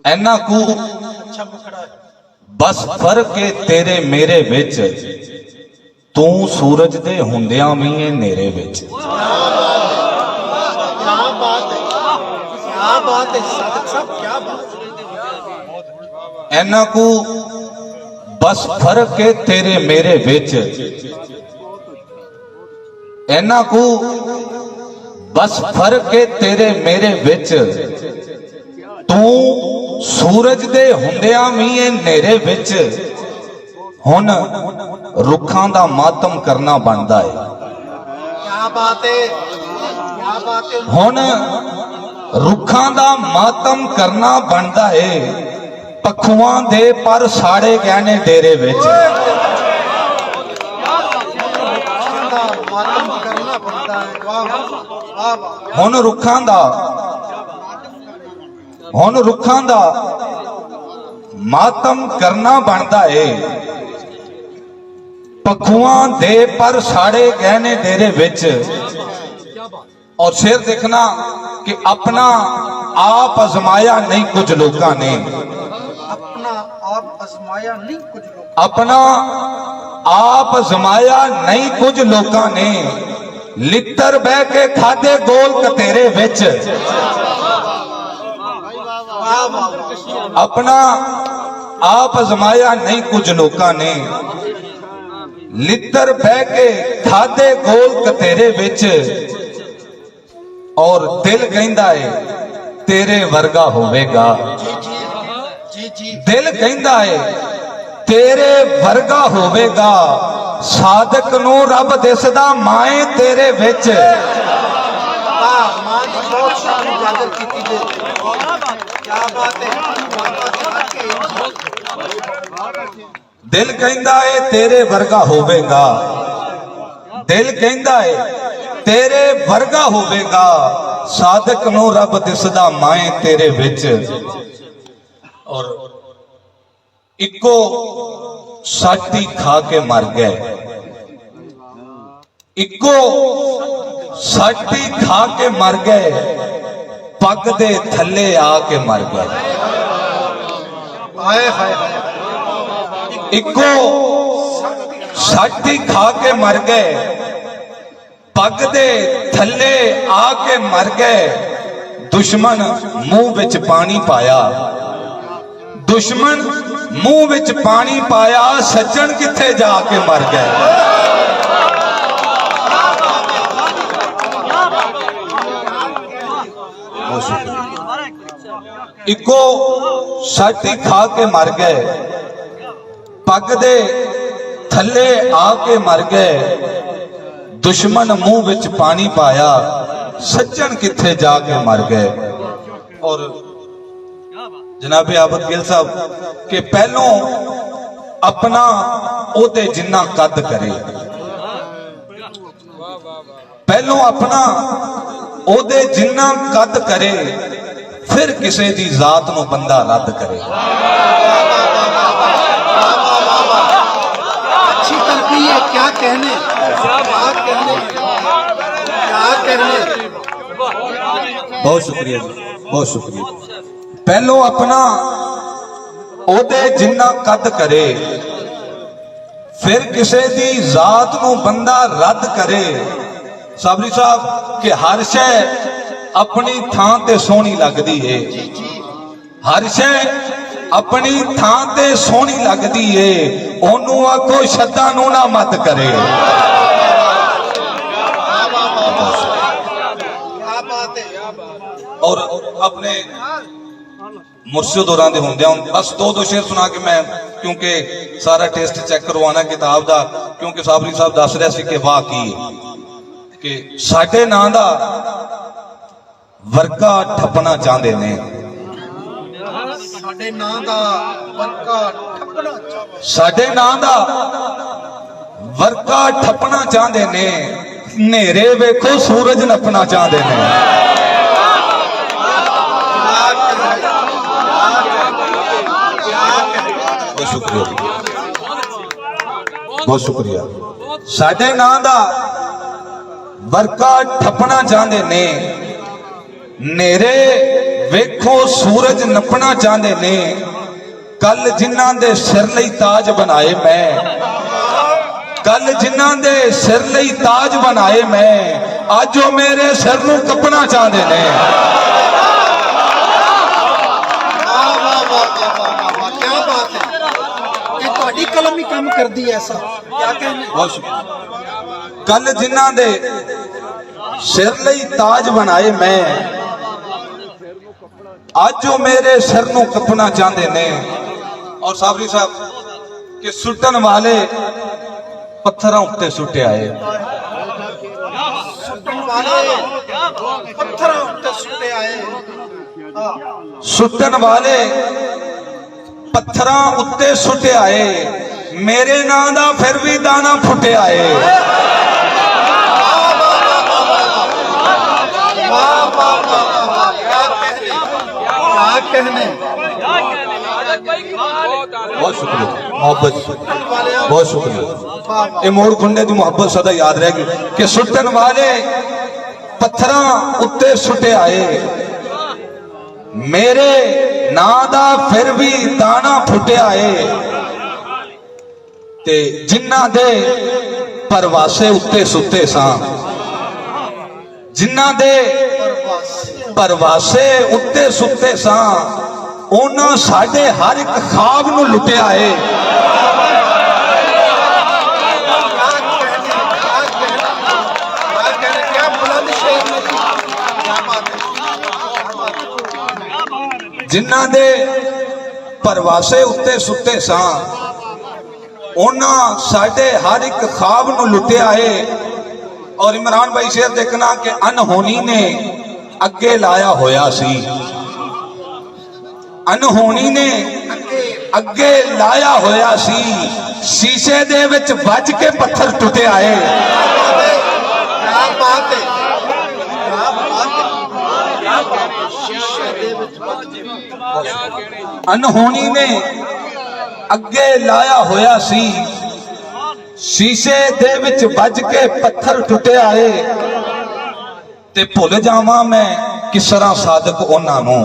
ऐना कू बस फर्क है तेरे मेरे विच, तू सूरज दे हुंदियां भी है नेरे विच। क्या बात है, क्या बात है सादिक साहब, क्या बात है। ऐना कू बस फर्क है तेरे मेरे विच, ऐना कू बस फर्क है तेरे मेरे विच, तू सूरज दे हुंदियां भी है नेरे विच। हुण रुखां दा मातम करना बनदा है। क्या बात है, क्या बात है। हुण रुखां दा मातम करना बनदा है, पखुआं दे पर साड़े गए ने डेरे विच। मातम करना पड़ता है। वाह वाह वाह। हुण रुखां दा मातम करना बनदा है, पखुआं दे पर साड़े गए ने डेरे विच। और शेर देखना कि अपना आप आजमाया नहीं कुछ लोगों ने, अपना आप आजमाया नहीं कुछ लोग, अपना आप आजमाया नहीं कुछ लोगों ने, लित्तर बह के खादे गोल कतेरे विच। वाह वाह। अपना आप आजमाया नहीं कुछ लोगों ने, लित्तर बह के खादे गोल कतेरे विच। और दिल कहंदा है तेरे वर्गा होवेगा, जी जी। दिल कहंदा है तेरे वर्गा होवेगा, सादक नूं रब दिसदा माए तेरे विच। वाह, मां दी बहुत शान उजागर कीती जे। क्या बात है, दिल कहंदा है तेरे वर्गा होवेगा, दिल कहंदा है तेरे वर्गा होवेगा, सादक नूं रब दिसदा माए तेरे विच। और इको साटी खा के मर गए, इको साटी खा के मर गए, पग दे थल्ले आके मर गए। हाय हाय हाय। इको साटी खा के मर गए, पग दे थल्ले आके मर गए। दुश्मन मुंह विच पानी पाया, दुश्मन मुंह विच पानी पाया, सज्जन किथे जाके मर गए। इको साटी खा के मर गए, पग दे थल्ले आके मर गए। दुश्मन मुंह विच पानी पाया, सज्जन किथे जाके मर गए। और जनाबे आबद गिल साहब के पहलों अपना ओदे जिन्ना कद करे, पहलों अपना ओदे जिन्ना कद करे, फिर किसी दी जात नूं बंदा रद्द करे। अच्छी तरकीब है, क्या कहने, क्या कहने, क्या कहने। बहुत शुक्रिया जी, बहुत शुक्रिया। पहलों अपना ओदे जिन्ना कद करे, फिर किसी दी जात नूं बंदा रद्द करे। साबरी साहब कि हर शय अपनी थां ते सोहनी लगदी है, हर शय अपनी थां ते सोहनी लगदी है, ओनू आखो शद्दा नूं ना मत करे। और अपने मुर्शिद होरां दे हुंदियां बस दो शेर सुना के मैं, क्योंकि सारा टेस्ट चेक करवाना किताब दा, क्योंकि साबरी साहब दस रहे सी कि वाह की कि साडे नां दा वर्का ठप्पना चाहते ने, साडे नां दा वर्का ठप्पना, साडे नां दा वर्का ठप्पना चाहते ने, नेरे वेखो सूरज नपना चाहते ने। बहुत शुक्रिया, बहुत शुक्रिया। साडे नां दा वर्का ठप्पना चाहते ने, नेरे ਵੇਖੋ ਸੂਰਜ ਨੱਪਣਾ ਚਾਹੁੰਦੇ ਨੇ, ਕੱਲ ਜਿਨ੍ਹਾਂ ਦੇ ਸਿਰ ਲਈ ਤਾਜ ਬਣਾਏ ਮੈਂ, ਕੱਲ ਜਿਨ੍ਹਾਂ ਦੇ ਸਿਰ ਲਈ ਤਾਜ ਬਣਾਏ ਮੈਂ, ਅੱਜ ਉਹ ਮੇਰੇ ਸਿਰ ਨੂੰ ਕੱਪਣਾ ਚਾਹੁੰਦੇ ਨੇ। क्या बात है कि ਤੁਹਾਡੀ ਕਲਮ ਹੀ ਕੰਮ ਕਰਦੀ ਹੈ ਐਸਾ क्या कहने। ਬਹੁਤ ਸ਼ੁਕਰੀਆ। ਕੱਲ ਜਿਨ੍ਹਾਂ ਦੇ ਸਿਰ ਲਈ ਤਾਜ ਬਣਾਏ ਮੈਂ, ਅੱਜ ਉਹ ਮੇਰੇ ਸਿਰ ਨੂੰ ਕੱਪਣਾ ਚਾਹੁੰਦੇ ਨੇ। ਔਰ ਸਾਬਰੀ ਸਾਹਿਬ ਕਿ ਸੁੱਟਣ ਵਾਲੇ ਪੱਥਰਾਂ ਉੱਤੇ ਸੁੱਟੇ ਆਏ, ਸੁੱਟਣ ਵਾਲੇ ਪੱਥਰਾਂ ਉੱਤੇ ਸੁੱਟੇ ਆਏ, ਸੁੱਟਣ ਵਾਲੇ ਪੱਥਰਾਂ ਉੱਤੇ ਸੁੱਟੇ ਆਏ, ਮੇਰੇ ਨਾਂ ਦਾ ਫਿਰ ਵੀ ਦਾਣਾ ਫੁੱਟਿਆ ਏ। क्या कहने। बहुत शुक्रिया मोहब्बत, बहुत शुक्रिया। ये मोड़ खुंडे की मोहब्बत सदा याद रहेगी कि सुट्टन वाले पत्थरां उत्ते सुटे आए, मेरे नां दा फिर भी दाना फुटिया है, ते जिन्हां दे परवासे उत्ते सुते सां, जिन्हां दे परवासे उत्ते सुते सां, उन्हां साडे हर एक ख्वाब नूं लुटिया है। जिन्हां दे परवासे उत्ते सुते सां, उन्हां साडे हर एक ख्वाब नूं लुटिया है। और इमरान भाई शेर देखना कि अनहोनी ने अगे लाया होया सी, अनहोनी ने अगे लाया होया सी, शीशे दे विच वज के पत्थर टुटे आए। क्या बात है, क्या बात है, क्या बात है। शीशे दे विच वज के अनहोनी ने अगे लाया होया सी, शीशे दे विच वज के पत्थर टुटे आए, ते भुल जावां मैं किस तरह सादक उन्हां नूं,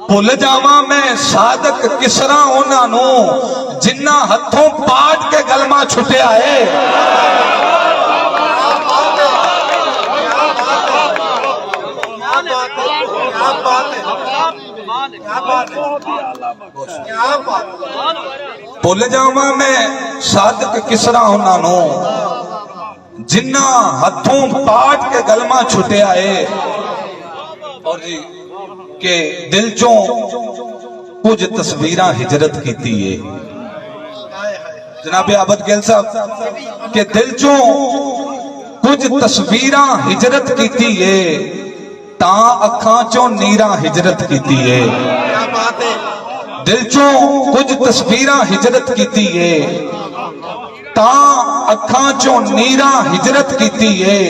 भुल जावां मैं सादक किस तरह उन्हां नूं जिन्हां हथों पाट के गलमा छुटिया है। भुल जावां मैं सादक किस तरह उन्हां नूं जिन्हां हथों पाट के गलमा छुटिया है। और जी के दिल चों कुछ तस्वीरां हिजरत कीती है, जनाब आबद गिल साहब के दिल चों कुछ तस्वीरां हिजरत कीती है, तां अखां चों नीरां हिजरत कीती है। क्या बात है। दिल चों कुछ तस्वीरां हिजरत कीती है, तां अखां चों नीरां हिजरत कीती है।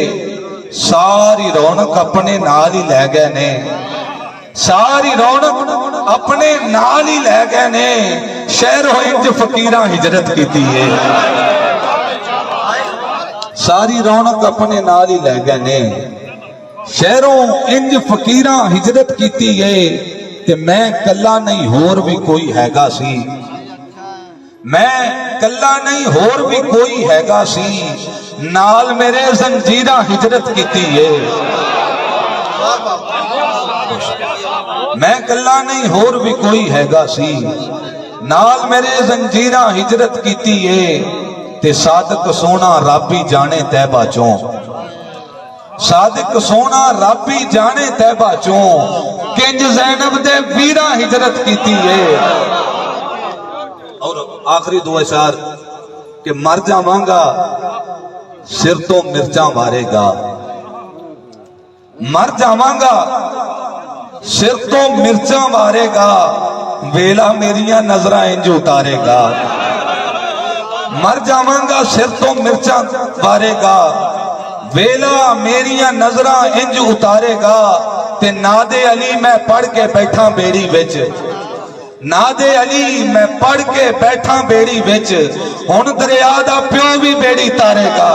सारी रौनक अपने नाल ही लै गए ने, सारी रौनक अपने नाल ही लै गए ने, शहरों इंज फकीरां हिजरत कीती है। सारी रौनक अपने नाल ही लै गए ने, शहरों इंज फकीरां हिजरत कीती है। ते मैं कल्ला नहीं होर भी कोई हैगा सी, मैं कल्ला नहीं होर भी कोई हैगा सी, नाल मेरे जंजीरां हिजरत कीती है। मैं कल्ला नहीं होर भी कोई हैगा सी, नाल मेरे जंजीरां हिजरत कीती है। ते सादक सोना रब ही जाने तैबा चों, सादिक सोना रब ही जाने तैबा चों, किंज ज़ैनब दे वीरा हिजरत कीती है। और आखिरी दो अशार कि मर जावांगा सिर तो मिर्चा मारेगा, मर जावांगा सिर तो मिर्चा मारेगा, वेला मेरिया नजरां इंज उतारेगा। मर जावांगा सिर तो मिर्चा मारेगा, वेला मेरिया नजरां इंज उतारेगा। ते नादे अली मैं पढ़ के बैठा बेड़ी विच, नादे अली मैं पढ़ के बैठा बेड़ी विच, हुण दरिया दा प्यो भी बेड़ी तारेगा।